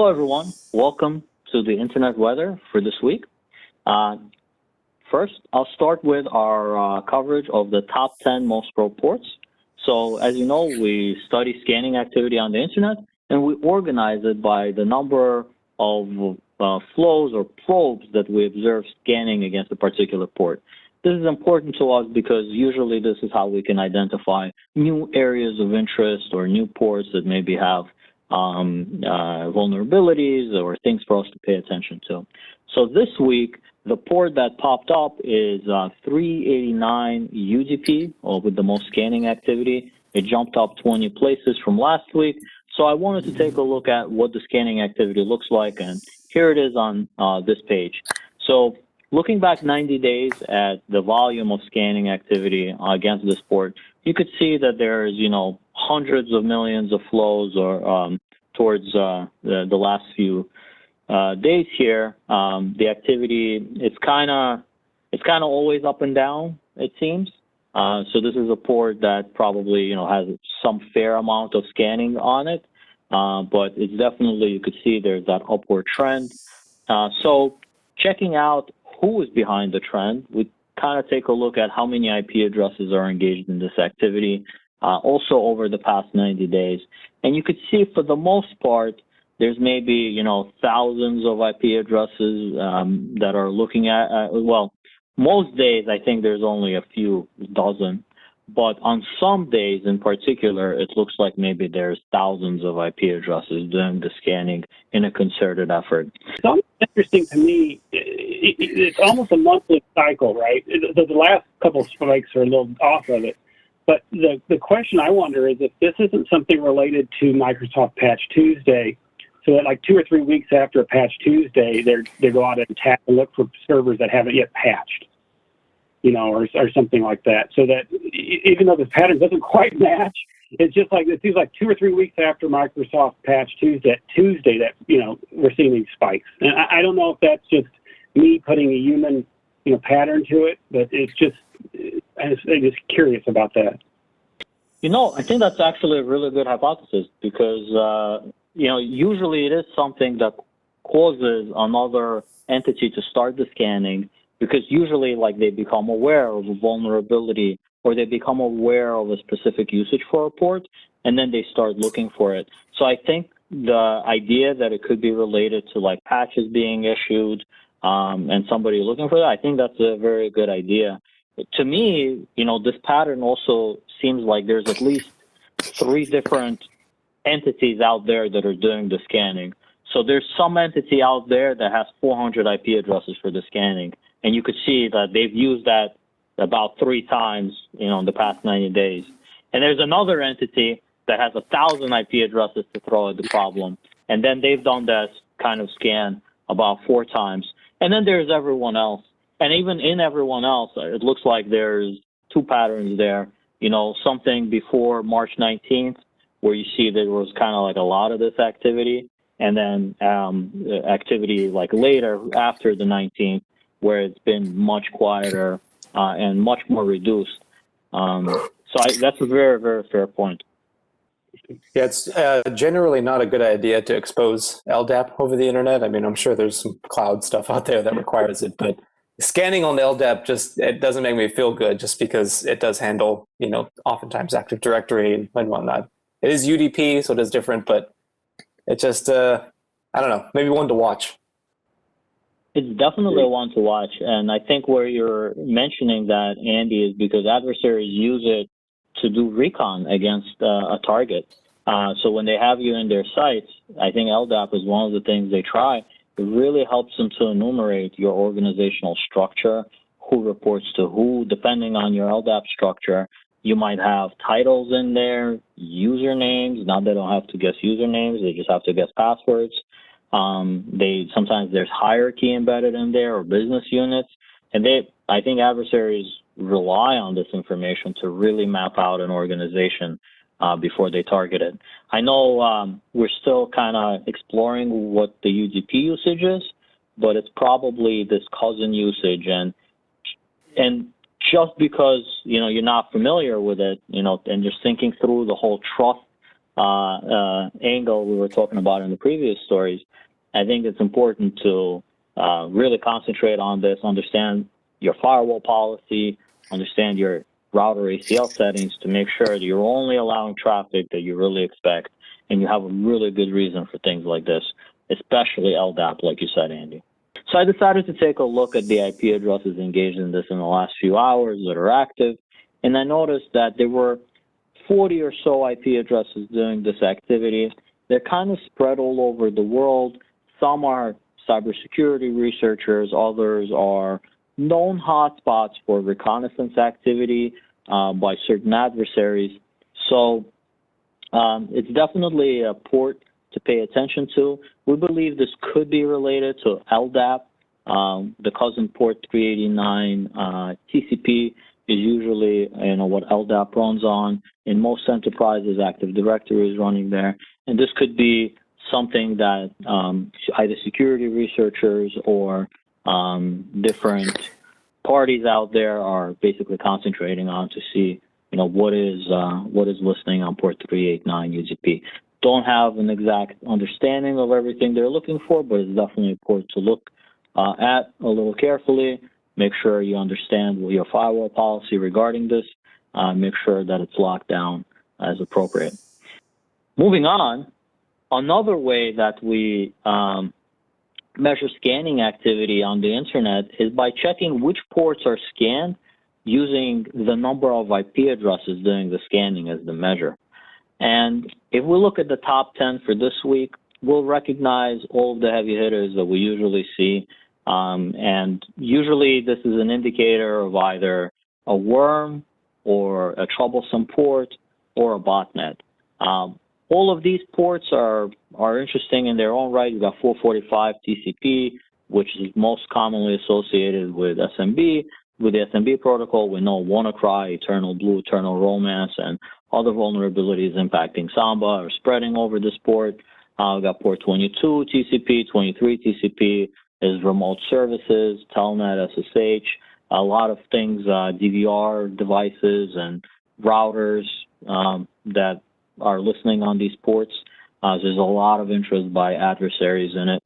Hello, everyone. Welcome to the Internet Weather for this week. First, I'll start with our coverage of the top 10 most probed ports. So, as you know, we study scanning activity on the Internet, and we organize it by the number of flows or probes that we observe scanning against a particular port. This is important to us because usually this is how we can identify new areas of interest or new ports that maybe have vulnerabilities or things for us to pay attention to. So this week, the port that popped up is 389 UDP, with the most scanning activity. It jumped up 20 places from last week. So I wanted to take a look at what the scanning activity looks like, and here it is on this page. So looking back 90 days at the volume of scanning activity against this port, you could see that there's, hundreds of millions of flows or towards the last few days here. The activity, it's kind of always up and down, it seems. So this is a port that probably, has some fair amount of scanning on it, but it's definitely, you could see there's that upward trend. So checking out who is behind the trend, we kind of take a look at how many IP addresses are engaged in this activity, also over the past 90 days. And you could see for the most part, there's maybe, thousands of IP addresses that are looking at, well, most days, I think there's only a few dozen. But on some days in particular, it looks like maybe there's thousands of IP addresses doing the scanning in a concerted effort. Something interesting to me, it's almost a monthly cycle, right? The last couple of spikes are a little off of it. But the question I wonder is if this isn't something related to Microsoft Patch Tuesday, so that like 2 or 3 weeks after a Patch Tuesday, they go out and tap and look for servers that haven't yet patched, or something like that. So that even though the pattern doesn't quite match, it's just like it seems like 2 or 3 weeks after Microsoft Patch Tuesday that we're seeing these spikes. And I don't know if that's just me putting a human pattern to it, but it's just I'm just curious about that. I think that's actually a really good hypothesis because usually it is something that causes another entity to start the scanning, because usually they become aware of a vulnerability or they become aware of a specific usage for a port, and then they start looking for it. So I think the idea that it could be related to patches being issued and somebody looking for that, I think that's a very good idea. To me, this pattern also seems like there's at least 3 different entities out there that are doing the scanning. So there's some entity out there that has 400 IP addresses for the scanning. And you could see that they've used that about 3 times, in the past 90 days. And there's another entity that has 1,000 IP addresses to throw at the problem. And then they've done that kind of scan about 4 times. And then there's everyone else. And even in everyone else, it looks like there's 2 patterns there. Something before March 19th, where you see there was kind of a lot of this activity. And then activity later after the 19th, where it's been much quieter and much more reduced. That's a very, very fair point. Yeah, it's generally not a good idea to expose LDAP over the internet. I mean, I'm sure there's some cloud stuff out there that requires it, but scanning on the LDAP it doesn't make me feel good just because it does handle, oftentimes Active Directory and whatnot. It is UDP, so it is different, but it just, I don't know, maybe one to watch. It's definitely one to watch. And I think where you're mentioning that, Andy, is because adversaries use it to do recon against a target. So when they have you in their sites, I think LDAP is one of the things they try. It really helps them to enumerate your organizational structure, who reports to who. Depending on your LDAP structure, you might have titles in there, usernames. Now they don't have to guess usernames, they just have to guess passwords. Sometimes there's hierarchy embedded in there or business units. And I think adversaries rely on this information to really map out an organization before they target it. I know we're still kind of exploring what the UDP usage is, but it's probably this cousin usage. And just because, you're not familiar with it, and you're thinking through the whole trust angle we were talking about in the previous stories, I think it's important to really concentrate on this, understand your firewall policy, understand your router ACL settings to make sure that you're only allowing traffic that you really expect, and you have a really good reason for things like this, especially LDAP, like you said, Andy. So I decided to take a look at the IP addresses engaged in this in the last few hours that are active, and I noticed that there were 40 or so IP addresses doing this activity. They're kind of spread all over the world. Some are cybersecurity researchers, others are known hotspots for reconnaissance activity by certain adversaries. So it's definitely a port to pay attention to. We believe this could be related to LDAP. The cousin port 389 TCP is usually what LDAP runs on. In most enterprises, Active Directory is running there. And this could be something that either security researchers or different parties out there are basically concentrating on to see, what is listening on port 389 UDP. Don't have an exact understanding of everything they're looking for, but it's definitely a port to look at a little carefully. Make sure you understand your firewall policy regarding this. Make sure that it's locked down as appropriate. Moving on, another way that we measure scanning activity on the internet is by checking which ports are scanned using the number of IP addresses doing the scanning as the measure. And if we look at the top 10 for this week, we'll recognize all of the heavy hitters that we usually see. And usually this is an indicator of either a worm or a troublesome port or a botnet. All of these ports are interesting in their own right. You've got 445 TCP, which is most commonly associated with SMB. With the SMB protocol, we know WannaCry, Eternal Blue, Eternal Romance, and other vulnerabilities impacting Samba are spreading over this port. We've got port 22 TCP, 23 TCP is remote services, Telnet, SSH, a lot of things, DVR devices and routers that are listening on these ports. There's a lot of interest by adversaries in it.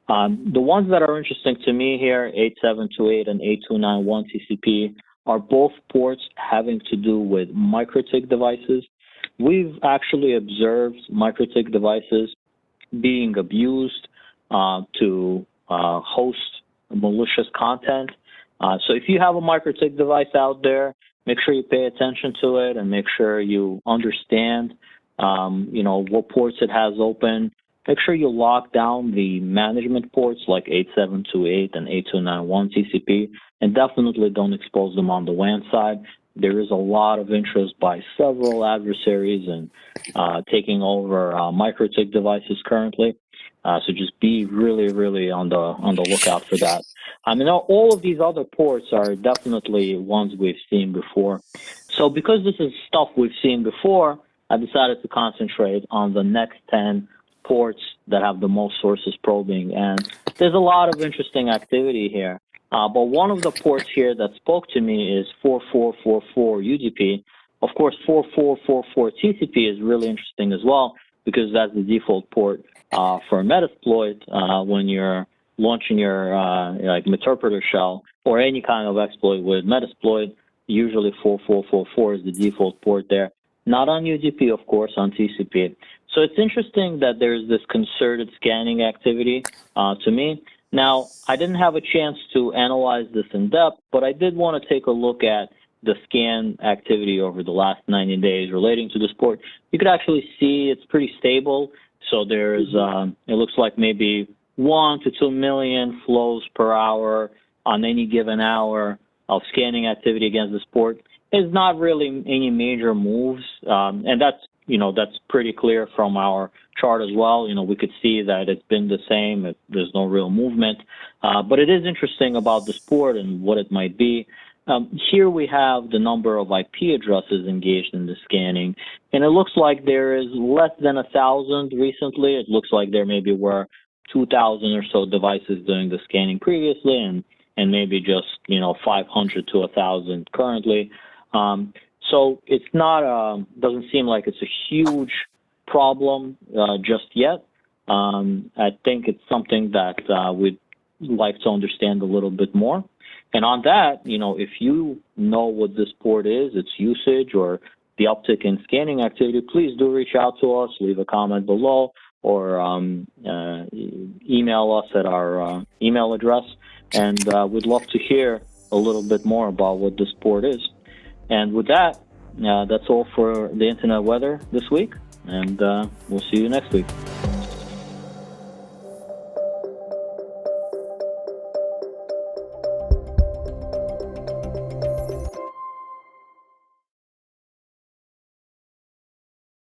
The ones that are interesting to me here, 8728 and 8291 TCP, are both ports having to do with MikroTik devices. We've actually observed MikroTik devices being abused to host malicious content. So if you have a MikroTik device out there, make sure you pay attention to it and make sure you understand what ports it has open. Make sure you lock down the management ports like 8728 and 8291 TCP, and definitely don't expose them on the WAN side. There is a lot of interest by several adversaries in taking over MikroTik devices currently. So just be really, really on the lookout for that. I mean, all of these other ports are definitely ones we've seen before. So because this is stuff we've seen before, I decided to concentrate on the next 10 ports that have the most sources probing. And there's a lot of interesting activity here. But one of the ports here that spoke to me is 4444 UDP. Of course, 4444 TCP is really interesting as well, because that's the default port for Metasploit when you're launching your like Meterpreter shell or any kind of exploit with Metasploit. Usually 4444 is the default port there. Not on UDP, of course, on TCP. So it's interesting that there's this concerted scanning activity to me. Now, I didn't have a chance to analyze this in depth, but I did want to take a look at the scan activity over the last 90 days relating to this port. You could actually see it's pretty stable. So there's, it looks like maybe 1 to 2 million flows per hour on any given hour of scanning activity against this port. There's not really any major moves, and that's pretty clear from our chart as well. We could see that it's been the same. There's no real movement, but it is interesting about this port and what it might be. Here we have the number of IP addresses engaged in the scanning, and it looks like there is less than 1,000 recently. It looks like there maybe were 2,000 or so devices doing the scanning previously, and maybe just 500 to 1,000 currently. So it's not doesn't seem like it's a huge problem just yet. I think it's something that we'd like to understand a little bit more. And on that, if you know what this port is, its usage, or the uptick in scanning activity, please do reach out to us, leave a comment below, or email us at our email address. And we'd love to hear a little bit more about what this port is. And with that, that's all for the Internet weather this week, and we'll see you next week.